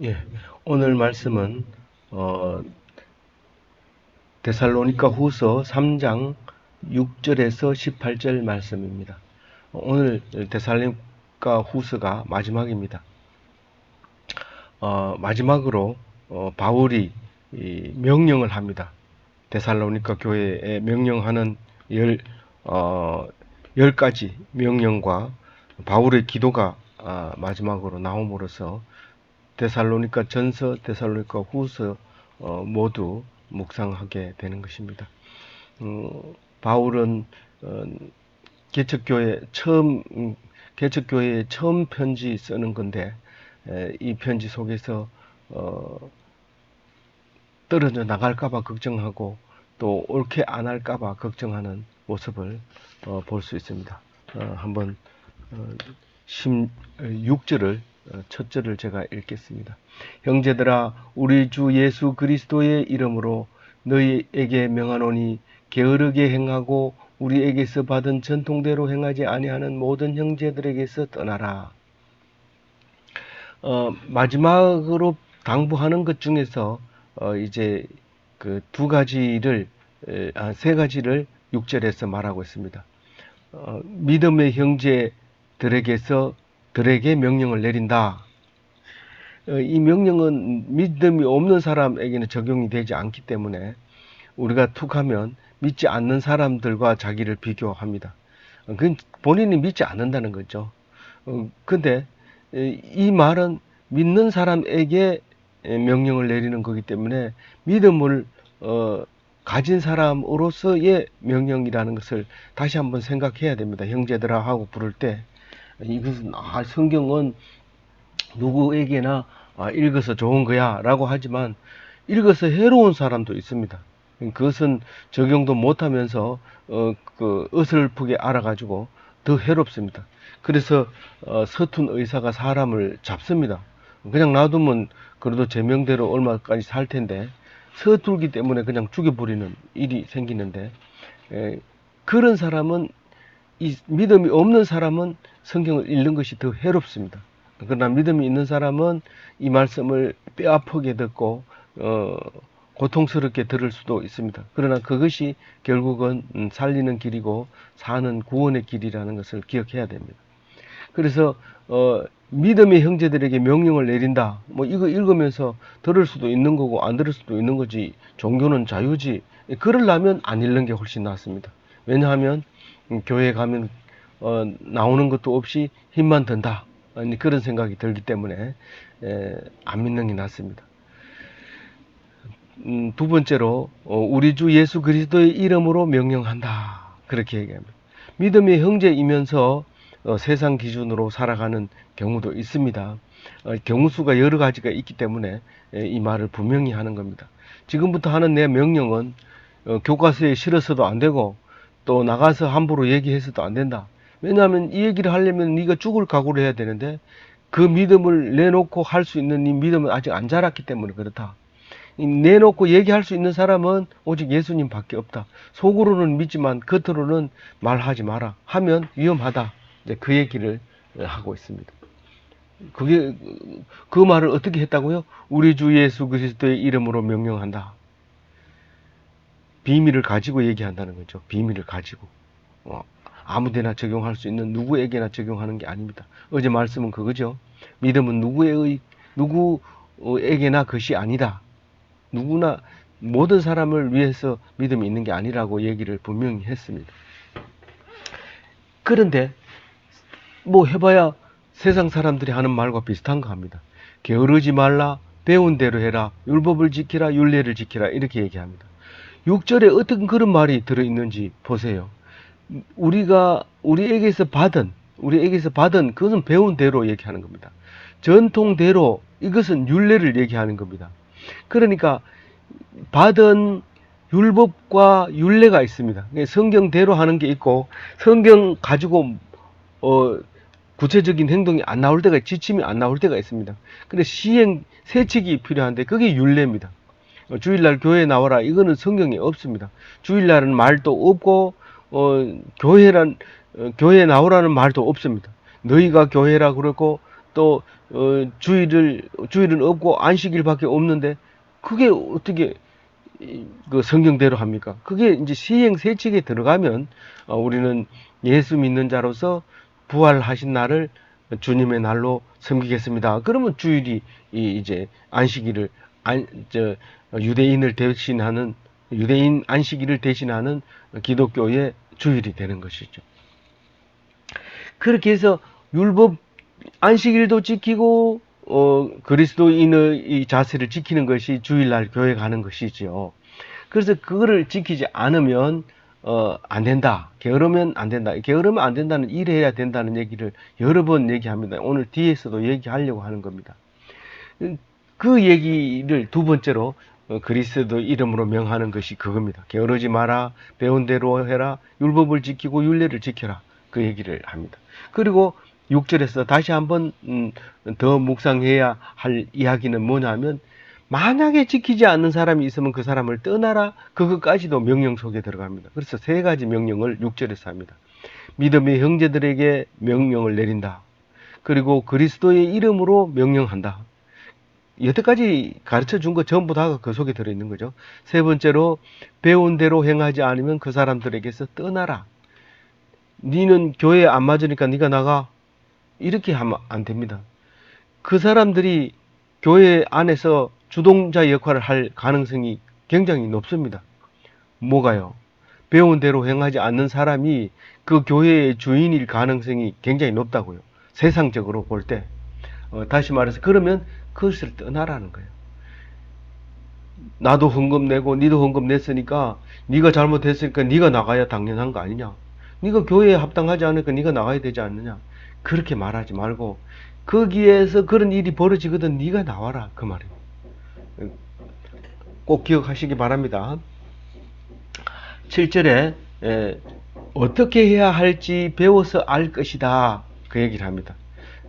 예, 오늘 말씀은 어, 데살로니가 후서 3장 6절에서 18절 말씀입니다. 오늘 데살로니가 후서가 마지막입니다. 마지막으로 바울이 명령을 합니다. 데살로니가 교회에 명령하는 어, 10가지 명령과 바울의 기도가 마지막으로 나옴으로써 데살로니가 전서, 데살로니가 후서 모두 묵상하게 되는 것입니다. 바울은 어, 개척교회 개척교회에 처음 편지 쓰는 건데 이 편지 속에서 떨어져 나갈까봐 걱정하고 또 옳게 안 할까봐 걱정하는 모습을 볼 수 있습니다. 한번 16절을 첫 절을 제가 읽겠습니다. 형제들아 우리 주 예수 그리스도의 이름으로 너희에게 명하노니 게으르게 행하고 우리에게서 받은 전통대로 행하지 아니하는 모든 형제들에게서 떠나라. 마지막으로 당부하는 것 중에서 이제 그 세 가지를 6절에서 말하고 있습니다. 믿음의 형제들에게서 들에게 명령을 내린다. 이 명령은 믿음이 없는 사람에게는 적용이 되지 않기 때문에 우리가 툭 하면 믿지 않는 사람들과 자기를 비교합니다. 그건 본인이 믿지 않는다는 거죠. 근데 이 말은 믿는 사람에게 명령을 내리는 거기 때문에 믿음을 가진 사람으로서의 명령이라는 것을 다시 한번 생각해야 됩니다. 형제들아 하고 부를 때 이것은 성경은 누구에게나 읽어서 좋은 거야 라고 하지만 읽어서 해로운 사람도 있습니다. 그것은 적용도 못하면서 어설프게 알아가지고 더 해롭습니다. 그래서 서툰 의사가 사람을 잡습니다. 그냥 놔두면 그래도 제명대로 얼마까지 살 텐데 서툴기 때문에 그냥 죽여버리는 일이 생기는데 그런 사람은 이 믿음이 없는 사람은 성경을 읽는 것이 더 해롭습니다. 그러나 믿음이 있는 사람은 이 말씀을 뼈아프게 듣고 고통스럽게 들을 수도 있습니다. 그러나 그것이 결국은 살리는 길이고 사는 구원의 길이라는 것을 기억해야 됩니다. 그래서 믿음의 형제들에게 명령을 내린다. 뭐 이거 읽으면서 들을 수도 있는 거고 안 들을 수도 있는 거지. 종교는 자유지. 그러려면 안 읽는 게 훨씬 낫습니다. 왜냐하면 교회 가면 나오는 것도 없이 힘만 든다. 그런 생각이 들기 때문에 안 믿는 게 낫습니다. 두 번째로 우리 주 예수 그리스도의 이름으로 명령한다. 그렇게 얘기합니다. 믿음의 형제이면서 세상 기준으로 살아가는 경우도 있습니다. 경우수가 여러 가지가 있기 때문에 이 말을 분명히 하는 겁니다. 지금부터 하는 내 명령은 교과서에 실어서도 안 되고 또 나가서 함부로 얘기해서도 안 된다. 왜냐하면 이 얘기를 하려면 네가 죽을 각오를 해야 되는데 그 믿음을 내놓고 할 수 있는 이 믿음은 아직 안 자랐기 때문에 그렇다. 내놓고 얘기할 수 있는 사람은 오직 예수님밖에 없다. 속으로는 믿지만 겉으로는 말하지 마라. 하면 위험하다. 이제 그 얘기를 하고 있습니다. 그게 그 말을 어떻게 했다고요? 우리 주 예수 그리스도의 이름으로 명령한다. 비밀을 가지고 얘기한다는 거죠. 비밀을 가지고. 아무데나 적용할 수 있는 누구에게나 적용하는 게 아닙니다. 어제 말씀은 그거죠. 믿음은 누구에게나 것이 아니다. 누구나 모든 사람을 위해서 믿음이 있는 게 아니라고 얘기를 분명히 했습니다. 그런데 뭐 해봐야 세상 사람들이 하는 말과 비슷한 거 합니다. 게으르지 말라, 배운 대로 해라, 율법을 지키라, 율례를 지키라 이렇게 얘기합니다. 6절에 어떤 그런 말이 들어있는지 보세요. 우리에게서 받은 그것은 배운 대로 얘기하는 겁니다. 전통대로 이것은 율례를 얘기하는 겁니다. 그러니까 받은 율법과 율례가 있습니다. 성경대로 하는 게 있고 성경 가지고 구체적인 행동이 안 나올 때가 지침이 안 나올 때가 있습니다. 근데 시행 세칙이 필요한데 그게 율례입니다. 주일날 교회에 나와라 이거는 성경에 없습니다. 주일날은 말도 없고 교회에 나오라는 말도 없습니다. 너희가 교회라 그러고 또 주일은 없고 안식일밖에 없는데 그게 어떻게 그 성경대로 합니까? 그게 이제 시행세칙에 들어가면 우리는 예수 믿는 자로서 부활하신 날을 주님의 날로 섬기겠습니다. 그러면 주일이 이제 안식일을 유대인을 대신하는 유대인 안식일을 대신하는 기독교의 주일이 되는 것이죠. 그렇게 해서 율법 안식일도 지키고 그리스도인의 이 자세를 지키는 것이 주일날 교회 가는 것이지요. 그래서 그거를 지키지 않으면 안 된다. 게으르면 안 된다. 게으르면 안 된다는 일해야 된다는 얘기를 여러 번 얘기합니다. 오늘 뒤에서도 얘기하려고 하는 겁니다. 그 얘기를 두 번째로 그리스도 이름으로 명하는 것이 그겁니다. 게으르지 마라. 배운 대로 해라. 율법을 지키고 율례를 지켜라. 그 얘기를 합니다. 그리고 6절에서 다시 한번 더 묵상해야 할 이야기는 뭐냐면 만약에 지키지 않는 사람이 있으면 그 사람을 떠나라. 그것까지도 명령 속에 들어갑니다. 그래서 세 가지 명령을 6절에서 합니다. 믿음의 형제들에게 명령을 내린다. 그리고 그리스도의 이름으로 명령한다. 여태까지 가르쳐 준 거 전부 다가 그 속에 들어있는 거죠. 세 번째로 배운 대로 행하지 않으면 그 사람들에게서 떠나라. 니는 교회에 안 맞으니까 니가 나가. 이렇게 하면 안 됩니다. 그 사람들이 교회 안에서 주동자 역할을 할 가능성이 굉장히 높습니다. 뭐가요? 배운 대로 행하지 않는 사람이 그 교회의 주인일 가능성이 굉장히 높다고요. 세상적으로 볼 때. 다시 말해서 그러면 그것을 떠나라는 거예요. 나도 헌금 내고 니도 헌금 냈으니까 니가 잘못했으니까 니가 나가야 당연한 거 아니냐. 니가 교회에 합당하지 않으니까 니가 나가야 되지 않느냐. 그렇게 말하지 말고 거기에서 그런 일이 벌어지거든 니가 나와라 그 말이에요. 꼭 기억하시기 바랍니다. 7절에 어떻게 해야 할지 배워서 알 것이다 그 얘기를 합니다.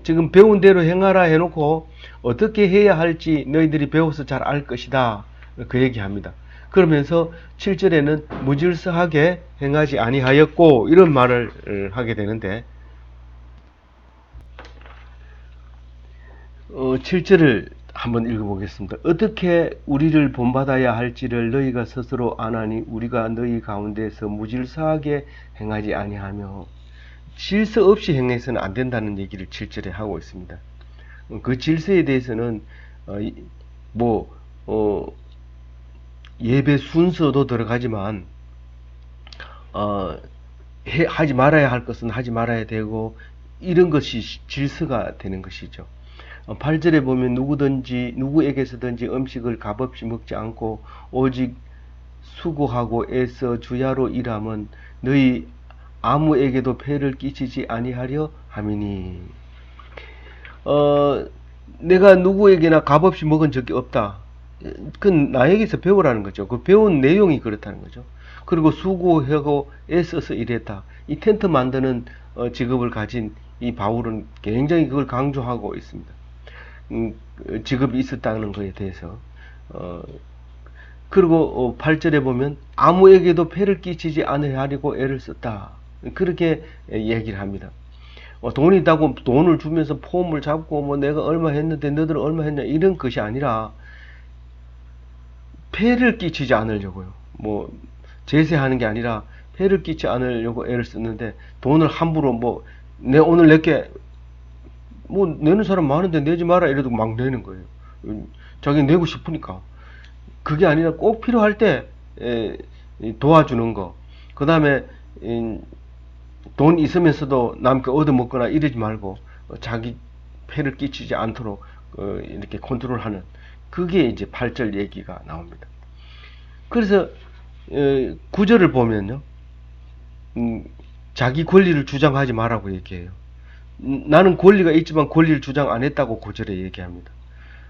지금 배운 대로 행하라 해놓고 어떻게 해야 할지 너희들이 배워서 잘 알 것이다 그 얘기합니다. 그러면서 7절에는 무질서하게 행하지 아니하였고 이런 말을 하게 되는데 7절을 한번 읽어보겠습니다. 어떻게 우리를 본받아야 할지를 너희가 스스로 아나니 우리가 너희 가운데서 무질서하게 행하지 아니하며 질서 없이 행해서는 안 된다는 얘기를 7절에 하고 있습니다. 그 질서에 대해서는 예배 순서도 들어가지만 하지 말아야 할 것은 하지 말아야 되고 이런 것이 질서가 되는 것이죠. 8절에 보면 누구에게서든지 음식을 값없이 먹지 않고 오직 수고하고 애써 주야로 일함은 너희 아무에게도 폐를 끼치지 아니하려 함이니. 내가 누구에게나 값없이 먹은 적이 없다. 그건 나에게서 배우라는 거죠. 그 배운 내용이 그렇다는 거죠. 그리고 수고하고 애써서 일했다. 이 텐트 만드는 직업을 가진 이 바울은 굉장히 그걸 강조하고 있습니다. 직업이 있었다는 것에 대해서 그리고 8절에 보면 아무에게도 폐를 끼치지 않으려고 애를 썼다. 그렇게 얘기를 합니다. 돈이 있다고 돈을 주면서 폼을 잡고 뭐 내가 얼마 했는데 너들은 얼마 했냐 이런 것이 아니라 폐를 끼치지 않으려고요. 뭐 제세하는 게 아니라 폐를 끼치지 않으려고 애를 썼는데 돈을 함부로 내 오늘 내게 내는 사람 많은데 내지 마라 이래도 막 내는 거예요. 자기 내고 싶으니까. 그게 아니라 꼭 필요할 때 도와주는 거. 그 다음에 돈 있으면서도 남께 얻어먹거나 이러지 말고 자기 폐를 끼치지 않도록 이렇게 컨트롤하는 그게 이제 8절 얘기가 나옵니다. 그래서 9절을 보면요. 자기 권리를 주장하지 말라고 얘기해요. 나는 권리가 있지만 권리를 주장 안 했다고 9절에 얘기합니다.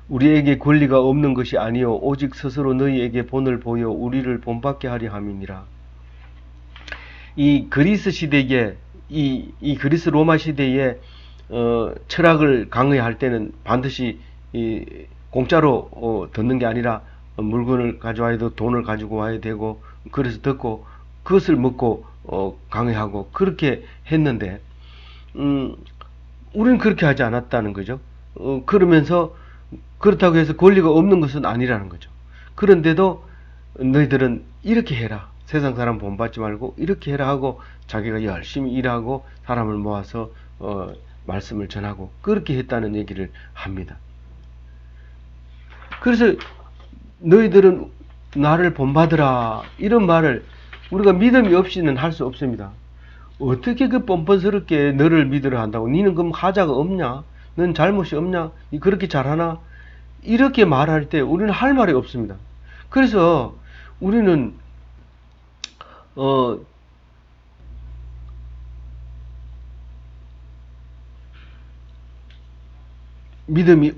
우리에게 권리가 없는 것이 아니요 오직 스스로 너희에게 본을 보여 우리를 본받게 하려 함이니라. 이 그리스 시대에 이 그리스 로마 시대에 철학을 강의할 때는 반드시 공짜로 듣는 게 아니라 물건을 가져와야 되고 돈을 가지고 와야 되고 그래서 듣고 그것을 먹고 강의하고 그렇게 했는데 우리는 그렇게 하지 않았다는 거죠. 그러면서 그렇다고 해서 권리가 없는 것은 아니라는 거죠. 그런데도 너희들은 이렇게 해라. 세상 사람 본받지 말고 이렇게 해라 하고 자기가 열심히 일하고 사람을 모아서 말씀을 전하고 그렇게 했다는 얘기를 합니다. 그래서 너희들은 나를 본받으라 이런 말을 우리가 믿음이 없이는 할 수 없습니다. 어떻게 그 뻔뻔스럽게 너를 믿으라 한다고? 니는 그럼 하자가 없냐? 넌 잘못이 없냐? 니 그렇게 잘하나? 이렇게 말할 때 우리는 할 말이 없습니다. 그래서 우리는 믿음이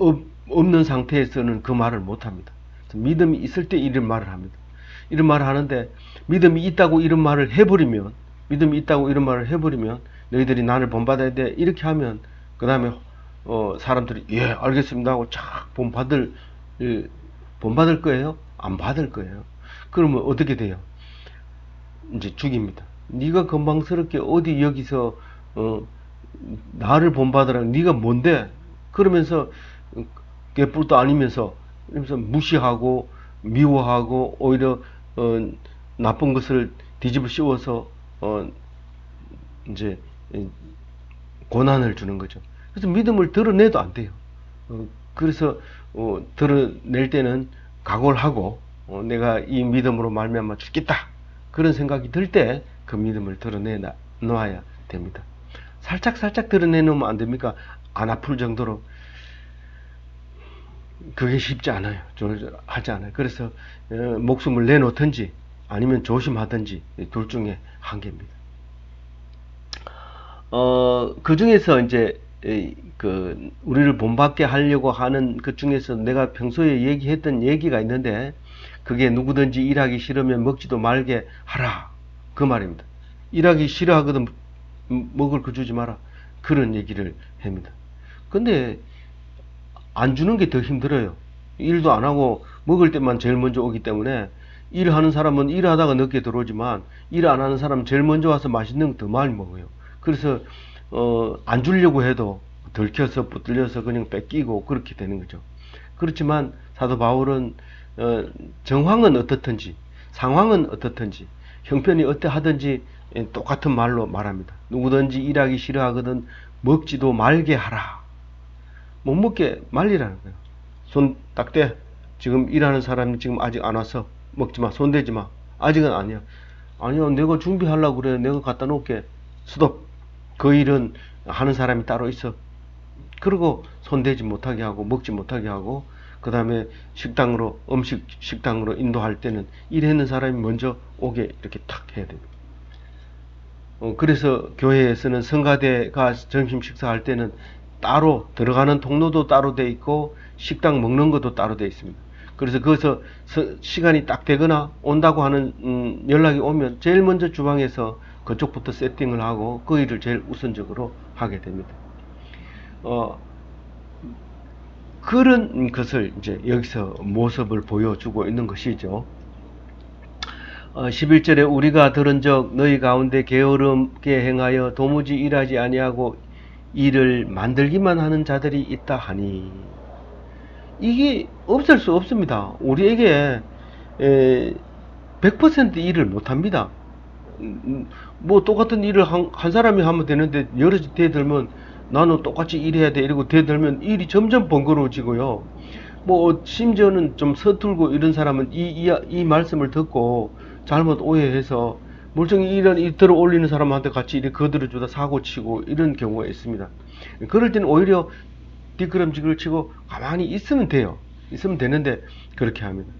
없는 상태에서는 그 말을 못합니다. 믿음이 있을 때 이런 말을 합니다. 이런 말을 하는데 믿음이 있다고 이런 말을 해버리면 믿음이 있다고 이런 말을 해버리면 너희들이 나를 본받아야 돼 이렇게 하면 그 다음에 사람들이 예 알겠습니다 하고 착 본받을 거예요? 안 받을 거예요. 그러면 어떻게 돼요? 이제 죽입니다. 네가 건방스럽게 어디 여기서 나를 본받으라 네가 뭔데? 그러면서 개뿔도 아니면서 무시하고 미워하고 오히려 나쁜 것을 뒤집어 씌워서 이제 고난을 주는 거죠. 그래서 믿음을 드러내도 안 돼요. 그래서 드러낼 때는 각오를 하고 내가 이 믿음으로 말미암아 죽겠다 그런 생각이 들 때 그 믿음을 드러내 놓아야 됩니다. 살짝 드러내 놓으면 안 됩니까? 안 아플 정도로 그게 쉽지 않아요. 하지 않아요. 그래서 목숨을 내놓든지 아니면 조심하든지 둘 중에 한 개입니다. 그 중에서 이제 우리를 본받게 하려고 하는 그 중에서 내가 평소에 얘기했던 얘기가 있는데 그게 누구든지 일하기 싫으면 먹지도 말게 하라 그 말입니다. 일하기 싫어하거든 먹을 거 주지 마라 그런 얘기를 합니다. 근데 안 주는 게 더 힘들어요. 일도 안 하고 먹을 때만 제일 먼저 오기 때문에 일하는 사람은 일하다가 늦게 들어오지만 일 안 하는 사람은 제일 먼저 와서 맛있는 거 더 많이 먹어요. 그래서 안 주려고 해도 들켜서 붙들려서 그냥 뺏기고 그렇게 되는 거죠. 그렇지만 사도 바울은 정황은 어떻든지 상황은 어떻든지 형편이 어떠하든지 똑같은 말로 말합니다. 누구든지 일하기 싫어하거든 먹지도 말게 하라. 못 먹게 말리라는 거예요. 손 딱 대. 지금 일하는 사람이 지금 아직 안 와서 먹지 마. 손 대지 마. 아직은 아니야. 아니요, 내가 준비하려고 그래. 내가 갖다 놓을게. 스톱. 그 일은 하는 사람이 따로 있어. 그리고 손 대지 못하게 하고 먹지 못하게 하고 그 다음에 식당으로 인도할 때는 일하는 사람이 먼저 오게 이렇게 탁 해야 됩니다. 그래서 교회에서는 성가대가 점심 식사할 때는 따로 들어가는 통로도 따로 돼 있고 식당 먹는 것도 따로 돼 있습니다. 그래서 거기서 시간이 딱 되거나 온다고 하는 연락이 오면 제일 먼저 주방에서 그쪽부터 세팅을 하고 그 일을 제일 우선적으로 하게 됩니다. 그런 것을 이제 여기서 모습을 보여주고 있는 것이죠. 11절에 우리가 들은즉 너희 가운데 게으름게 행하여 도무지 일하지 아니하고 일을 만들기만 하는 자들이 있다 하니 이게 없을 수 없습니다. 우리에게 100% 일을 못합니다. 뭐 똑같은 일을 한 사람이 하면 되는데 여럿이 대들면 나는 똑같이 일해야 돼 이러고 대들면 일이 점점 번거로워지고요. 뭐 심지어는 좀 서툴고 이런 사람은 이 말씀을 듣고 잘못 오해해서 멀쩡히 일 들어 올리는 사람한테 같이 이렇게 거들어주다 사고치고 이런 경우가 있습니다. 그럴 때는 오히려 뒷걸음질을 치고 가만히 있으면 돼요. 있으면 되는데 그렇게 합니다.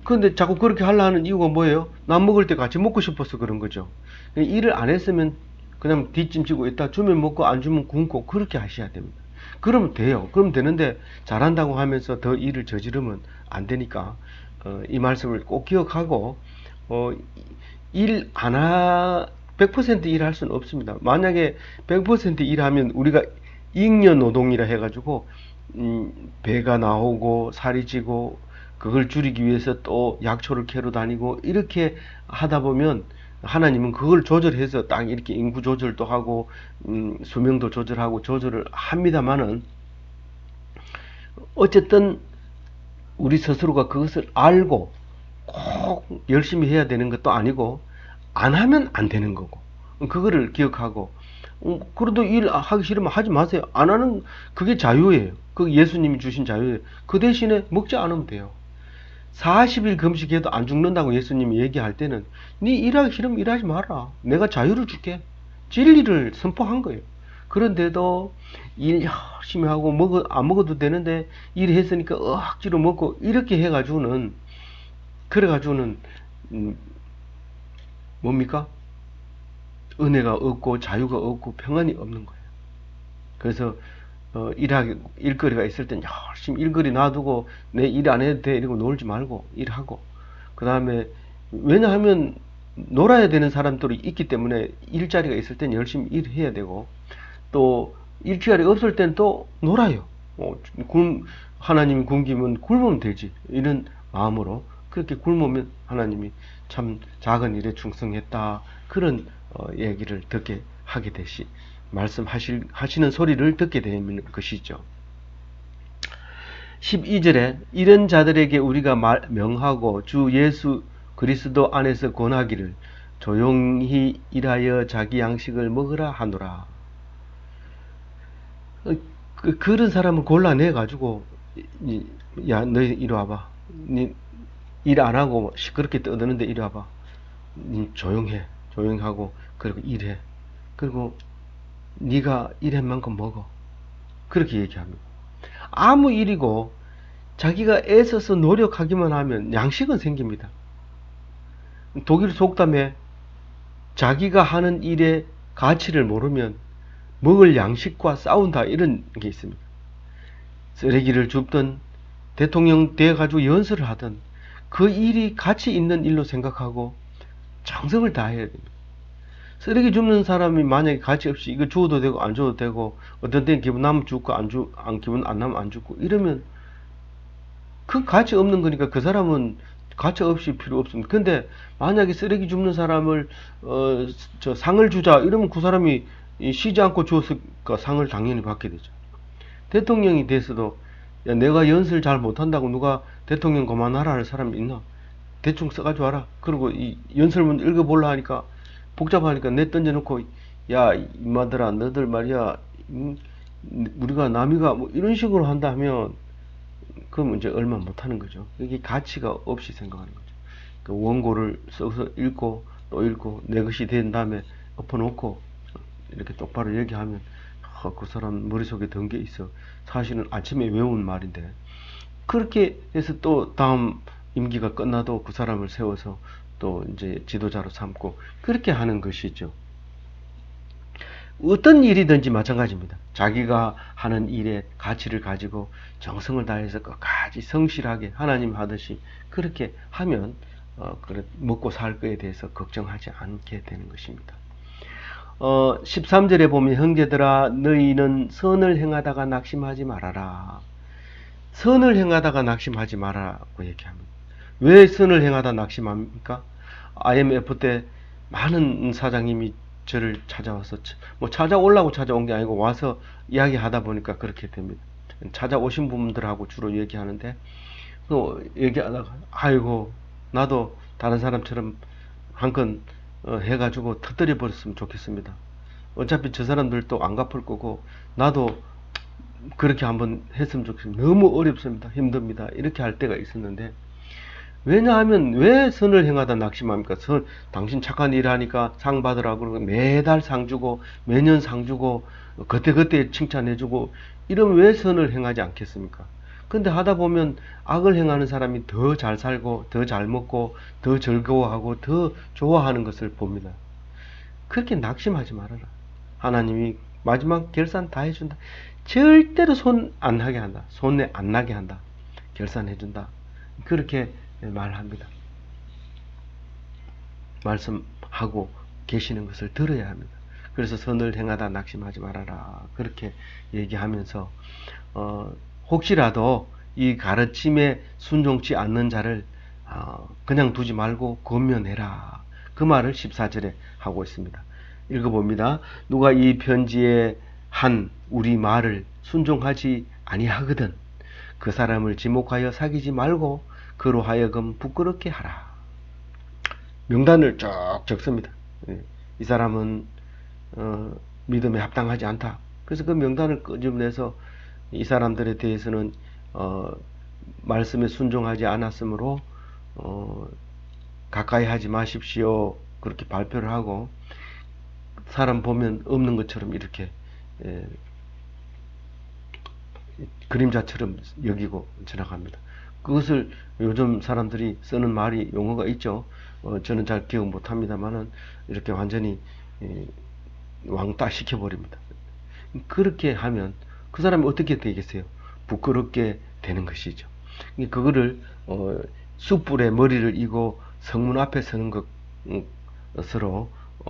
그런데 자꾸 그렇게 하려 하는 이유가 뭐예요? 남 먹을 때 같이 먹고 싶어서 그런 거죠. 일을 안 했으면 그냥 뒷짐지고 있다 주면 먹고 안 주면 굶고 그렇게 하셔야 됩니다. 그러면 돼요. 그러면 되는데 잘한다고 하면서 더 일을 저지르면 안 되니까 이 말씀을 꼭 기억하고 일 안 100% 일할 수는 없습니다. 만약에 100% 일하면 우리가 잉여 노동이라 해가지고 배가 나오고 살이 찌고 그걸 줄이기 위해서 또 약초를 캐러 다니고 이렇게 하다 보면 하나님은 그걸 조절해서 딱 이렇게 인구 조절도 하고 수명도 조절하고 조절을 합니다만은 어쨌든 우리 스스로가 그것을 알고 꼭 열심히 해야 되는 것도 아니고 안 하면 안 되는 거고 그거를 기억하고 그래도 일 하기 싫으면 하지 마세요. 안 하는 그게 자유예요. 그 예수님이 주신 자유예요. 그 대신에 먹지 않으면 돼요. 40일 금식해도 안 죽는다고 예수님이 얘기할 때는 네 일하기 싫으면 일하지 마라. 내가 자유를 줄게. 진리를 선포한 거예요. 그런데도 일 열심히 하고 안 먹어도 되는데 일했으니까 억지로 먹고 이렇게 해가지고는 그래가지고는 뭡니까? 은혜가 없고 자유가 없고 평안이 없는 거예요. 그래서 일거리가 있을 땐 열심히 일거리 놔두고 내 일 안 해도 돼 이러고 놀지 말고 일하고 그 다음에 왜냐하면 놀아야 되는 사람들이 있기 때문에 일자리가 있을 땐 열심히 일해야 되고 또 일자리 없을 땐 또 놀아요. 하나님이 굶기면 굶으면 되지 이런 마음으로 그렇게 굶으면 하나님이 참 작은 일에 충성했다 그런 얘기를 듣게 하게 되시 말씀하시는 소리를 듣게 되는 것이죠. 12절에 이런 자들에게 우리가 명하고 주 예수 그리스도 안에서 권하기를 조용히 일하여 자기 양식을 먹으라 하노라. 그런 사람을 골라내 가지고 야 너희 이리 와봐. 일 안 하고 시끄럽게 떠드는데 이리 와봐. 조용해. 조용하고 그리고 일해. 그리고 네가 일한 만큼 먹어. 그렇게 얘기합니다. 아무 일이고 자기가 애써서 노력하기만 하면 양식은 생깁니다. 독일 속담에 자기가 하는 일의 가치를 모르면 먹을 양식과 싸운다 이런 게 있습니다. 쓰레기를 줍든 대통령 돼가지고 연설을 하든 그 일이 가치 있는 일로 생각하고 정성을 다해야 됩니다. 쓰레기 줍는 사람이 만약에 가치 없이 이거 주어도 되고 안 주어도 되고 어떤 때는 기분 나면 주고 기분 안 나면 안 주고 이러면 그 가치 없는 거니까 그 사람은 가치 없이 필요 없습니다. 근데 만약에 쓰레기 줍는 사람을 저 상을 주자 이러면 그 사람이 쉬지 않고 주었으니까 상을 당연히 받게 되죠. 대통령이 돼서도 야, 내가 연설 잘 못한다고 누가 대통령 그만하라 할 사람이 있나? 대충 써가지고 와라. 그리고 이 연설문 읽어볼라 하니까 복잡하니까 내 던져놓고 야 이마들아 너들 말이야 우리가 남이가 뭐 이런 식으로 한다 하면 그럼 이제 얼마 못하는 거죠. 이게 가치가 없이 생각하는 거죠. 그 원고를 써서 읽고 또 읽고 내 것이 된 다음에 엎어놓고 이렇게 똑바로 얘기하면 그 사람 머릿속에 든 게 있어. 사실은 아침에 외운 말인데 그렇게 해서 또 다음 임기가 끝나도 그 사람을 세워서 또 이제 지도자로 삼고 그렇게 하는 것이죠. 어떤 일이든지 마찬가지입니다. 자기가 하는 일에 가치를 가지고 정성을 다해서 끝까지 성실하게 하나님 하듯이 그렇게 하면 먹고 살 거에 대해서 걱정하지 않게 되는 것입니다. 13절에 보면 형제들아 너희는 선을 행하다가 낙심하지 말아라. 선을 행하다가 낙심하지 말아라고 얘기합니다. 왜 선을 행하다 낙심합니까? IMF 때 많은 사장님이 저를 찾아와서 뭐 찾아오려고 찾아온 게 아니고 와서 이야기하다 보니까 그렇게 됩니다. 찾아오신 분들하고 주로 얘기하는데 또 얘기하다가 아이고 나도 다른 사람처럼 한 건 해가지고 터뜨려 버렸으면 좋겠습니다. 어차피 저 사람들도 안 갚을 거고 나도 그렇게 한번 했으면 좋겠습니다. 너무 어렵습니다. 힘듭니다. 이렇게 할 때가 있었는데 왜냐하면 왜 선을 행하다 낙심합니까? 당신 착한 일 하니까 상 받으라고 그러고 매달 상 주고 매년 상 주고 그때그때 칭찬해 주고 이러면 왜 선을 행하지 않겠습니까? 근데 하다 보면 악을 행하는 사람이 더 잘 살고 더 잘 먹고 더 즐거워하고 더 좋아하는 것을 봅니다. 그렇게 낙심하지 말아라. 하나님이 마지막 결산 다 해준다. 절대로 손 안 나게 한다. 손에 안 나게 한다. 결산해준다. 그렇게 말합니다. 말씀하고 계시는 것을 들어야 합니다. 그래서 선을 행하다 낙심하지 말아라. 그렇게 얘기하면서 혹시라도 이 가르침에 순종치 않는 자를 그냥 두지 말고 권면해라. 그 말을 14절에 하고 있습니다. 읽어봅니다. 누가 이 편지에 한 우리 말을 순종하지 아니하거든 그 사람을 지목하여 사귀지 말고 그로 하여금 부끄럽게 하라. 명단을 쭉 적습니다. 이 사람은 믿음에 합당하지 않다. 그래서 그 명단을 끄집어내서 이 사람들에 대해서는 말씀에 순종하지 않았으므로 가까이 하지 마십시오. 그렇게 발표를 하고 사람 보면 없는 것처럼 이렇게 그림자처럼 여기고 지나갑니다. 그것을 요즘 사람들이 쓰는 말이 용어가 있죠. 저는 잘 기억 못합니다만은 이렇게 완전히 왕따 시켜버립니다. 그렇게 하면 그 사람이 어떻게 되겠어요? 부끄럽게 되는 것이죠. 그거를 숯불에 머리를 이고 성문 앞에 서는 것으로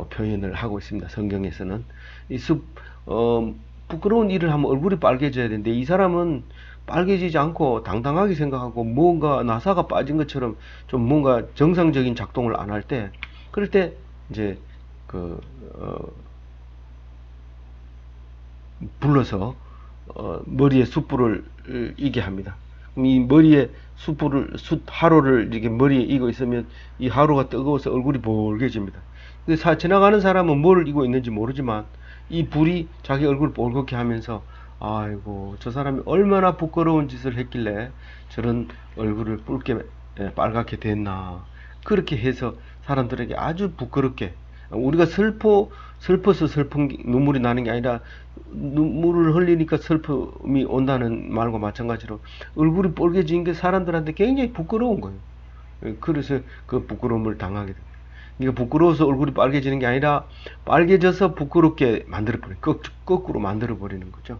표현을 하고 있습니다. 성경에서는 이 부끄러운 일을 하면 얼굴이 빨개져야 되는데 이 사람은 빨개지지 않고 당당하게 생각하고 뭔가 나사가 빠진 것처럼 좀 뭔가 정상적인 작동을 안 할 때, 그럴 때 이제 불러서 머리에 숯불을 이게 합니다. 그럼 이 머리에 숯하로를 이렇게 머리에 이고 있으면 이 하로가 뜨거워서 얼굴이 벌개집니다. 근데 지나가는 사람은 뭘 이고 있는지 모르지만 이 불이 자기 얼굴을 벌겋게 하면서 아이고 저 사람이 얼마나 부끄러운 짓을 했길래 저런 얼굴을 빨갛게 됐나, 그렇게 해서 사람들에게 아주 부끄럽게, 우리가 슬퍼서 눈물이 나는 게 아니라 눈물을 흘리니까 슬픔이 온다는 말과 마찬가지로 얼굴이 빨개진 게 사람들한테 굉장히 부끄러운 거예요. 그래서 그 부끄러움을 당하게 됩니다. 그러니까 부끄러워서 얼굴이 빨개지는 게 아니라 빨개져서 부끄럽게 만들어버리는, 거꾸로 만들어버리는 거죠.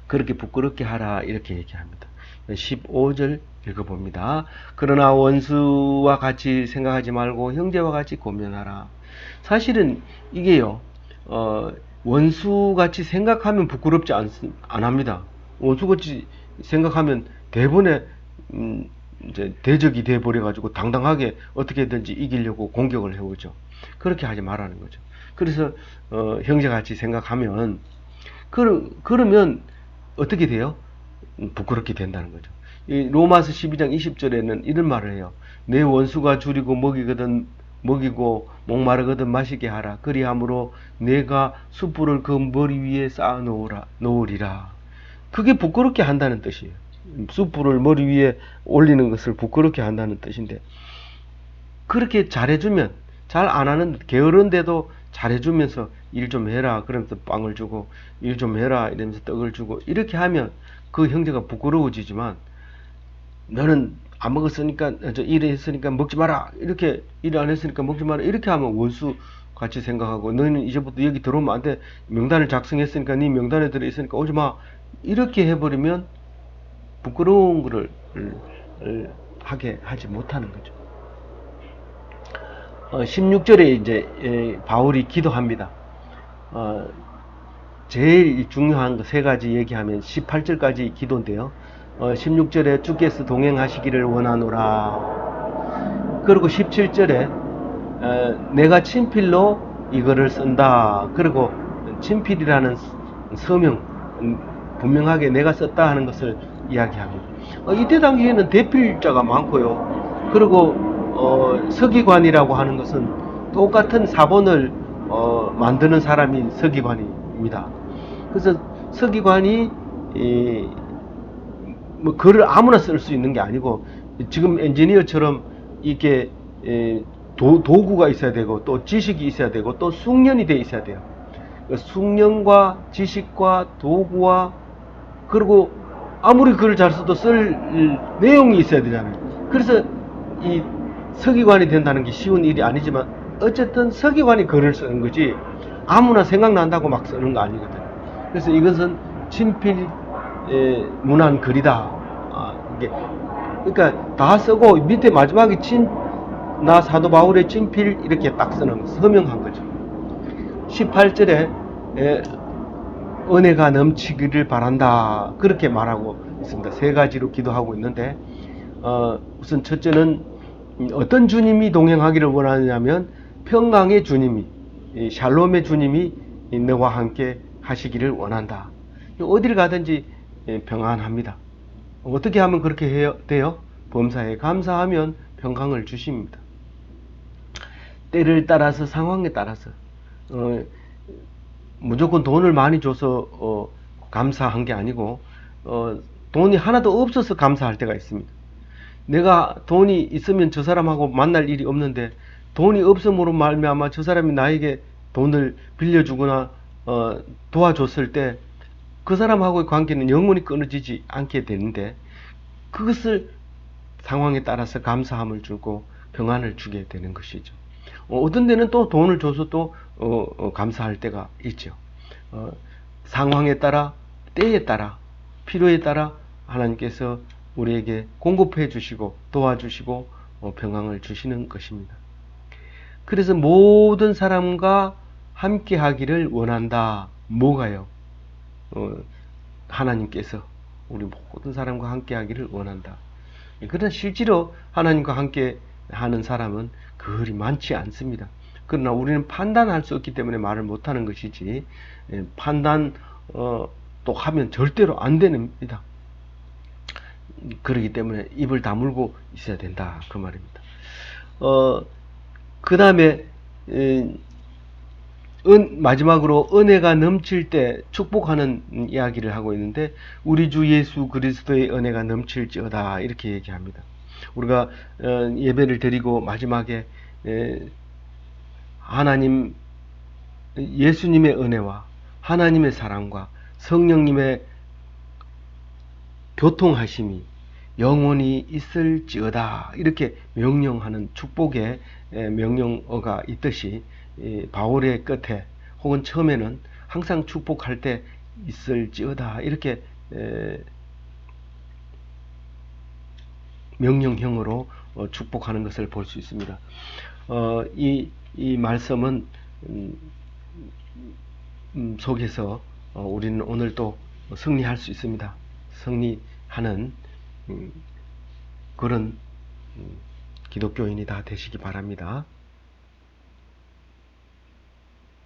그렇게 부끄럽게 하라, 이렇게 얘기합니다. 15절 읽어봅니다. 그러나 원수와 같이 생각하지 말고 형제와 같이 고면하라. 사실은 이게요, 원수같이 생각하면 부끄럽지 안 합니다. 원수같이 생각하면 대번에 이제 대적이 돼 버려 가지고 당당하게 어떻게든지 이기려고 공격을 해오죠. 그렇게 하지 말라는 거죠. 그래서 형제같이 생각하면 그러면 어떻게 돼요? 부끄럽게 된다는 거죠. 이 로마서 12장 20절에는 이런 말을 해요. 내 원수가 줄이고 먹이고 목마르거든 마시게 하라. 그리함으로 내가 숯불을 그 머리 위에 쌓아 놓으리라. 그게 부끄럽게 한다는 뜻이에요. 숯불을 머리 위에 올리는 것을 부끄럽게 한다는 뜻인데, 그렇게 잘해주면, 잘 안 하는 게으른데도 잘해주면서 일 좀 해라 그러면서 빵을 주고, 일 좀 해라 이러면서 떡을 주고, 이렇게 하면 그 형제가 부끄러워지지만, 너는 안 먹었으니까, 일했으니까 먹지 마라, 이렇게 일 안 했으니까 먹지 마라, 이렇게 하면 원수 같이 생각하고, 너희는 이제부터 여기 들어오면 안 돼, 명단을 작성했으니까 네 명단에 들어있으니까 오지 마, 이렇게 해버리면 부끄러운 거를 하게 하지 못하는 거죠. 16절에 이제 바울이 기도합니다. 제일 중요한 거 세 가지 얘기하면 18절까지 기도인데요. 16절에 주께서 동행하시기를 원하노라. 그리고 17절에 내가 친필로 이거를 쓴다. 그리고 친필이라는 서명, 분명하게 내가 썼다 하는 것을 이야기합니다. 이때 당시에는 대필자가 많고요. 그리고 서기관이라고 하는 것은 똑같은 사본을 만드는 사람이 서기관입니다. 그래서 서기관이 뭐 글을 아무나 쓸 수 있는 게 아니고, 지금 엔지니어처럼 이렇게 도구가 있어야 되고, 또 지식이 있어야 되고, 또 숙련이 돼 있어야 돼요. 숙련과 지식과 도구와, 그리고 아무리 글을 잘 써도 쓸 내용이 있어야 되잖아요. 그래서 이 서기관이 된다는 게 쉬운 일이 아니지만, 어쨌든 서기관이 글을 쓰는 거지 아무나 생각난다고 막 쓰는 거 아니거든요. 그래서 이것은 친필 문안 글이다. 그러니까 다 쓰고 밑에 마지막에 나 사도 바울의 친필 이렇게 딱 쓰는, 서명한 거죠. 18절에 은혜가 넘치기를 바란다, 그렇게 말하고 있습니다. 세 가지로 기도하고 있는데, 우선 첫째는 어떤 주님이 동행하기를 원하느냐면 평강의 주님이, 샬롬의 주님이 너와 함께 하시기를 원한다. 어디를 가든지 평안합니다. 어떻게 하면 그렇게 돼요? 범사에 감사하면 평강을 주십니다. 때를 따라서 상황에 따라서 어, 무조건 돈을 많이 줘서 감사한 게 아니고 돈이 하나도 없어서 감사할 때가 있습니다. 내가 돈이 있으면 저 사람하고 만날 일이 없는데 돈이 없음으로 말미암아 저 사람이 나에게 돈을 빌려주거나 도와줬을 때 그 사람하고의 관계는 영원히 끊어지지 않게 되는데 그것을 상황에 따라서 감사함을 주고 평안을 주게 되는 것이죠. 어떤 데는 또 돈을 줘서 또 감사할 때가 있죠. 어, 상황에 따라 때에 따라 필요에 따라 하나님께서 우리에게 공급해 주시고 도와주시고 평강을 주시는 것입니다. 그래서 모든 사람과 함께 하기를 원한다. 뭐가요? 하나님께서 우리 모든 사람과 함께 하기를 원한다. 그러나 실제로 하나님과 함께 하는 사람은 그리 많지 않습니다. 그러나 우리는 판단할 수 없기 때문에 말을 못하는 것이지 판단 또 하면 절대로 안 됩니다. 그렇기 때문에 입을 다물고 있어야 된다 그 말입니다. 그 다음에 마지막으로 은혜가 넘칠 때 축복하는 이야기를 하고 있는데 우리 주 예수 그리스도의 은혜가 넘칠지어다 이렇게 얘기합니다. 우리가 예배를 드리고 마지막에 하나님 예수님의 은혜와 하나님의 사랑과 성령님의 교통하심이 영원히 있을지어다 이렇게 명령하는 축복의 명령어가 있듯이 바울의 끝에 혹은 처음에는 항상 축복할 때 있을지어다 이렇게 명령형으로 축복하는 것을 볼 수 있습니다. 이 말씀은 속에서 우리는 오늘 또 승리할 수 있습니다. 승리하는 그런 기독교인이 다 되시기 바랍니다.